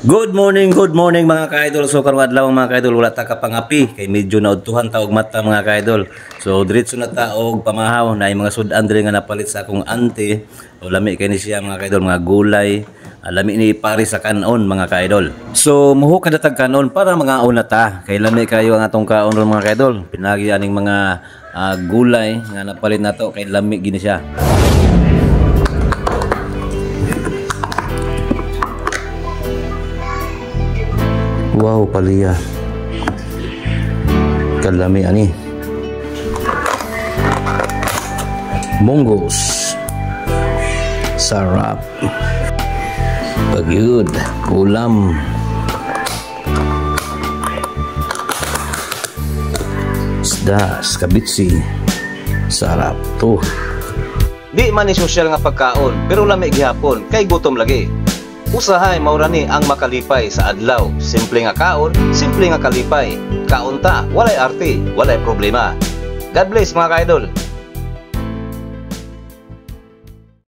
Good morning mga ka-idol. So karong adlaw mga ka-idol wala ta kapangapi kay medyo naudtuhan ta og mata mga ka-idol. So diretso na ta og pamahaw na mga sudan diri nga napalit sa akong auntie. O lami kay ni siya mga ka-idol, mga gulay. Lami ni pari sa kanon mga ka-idol. So muho kada tag kanon para mga una ta kay lami kayo ang atong kaon ron mga ka-idol. Pinagi aning mga gulay nga napalit nato kay lami gini siya. Wow, paliya. Kalami ani. Monggos. Sarap. Pagyud. Ulam. Isda. Skabitsi. Sarap to. Di man ni sosyal nga pagkaon, pero lami gihapon kay gutom lagi. Usahay maurani ang makalipay sa adlaw. Simple nga kaon, simple nga kalipay. Kaon ta, walay arte, walay problema. God bless mga ka-idol.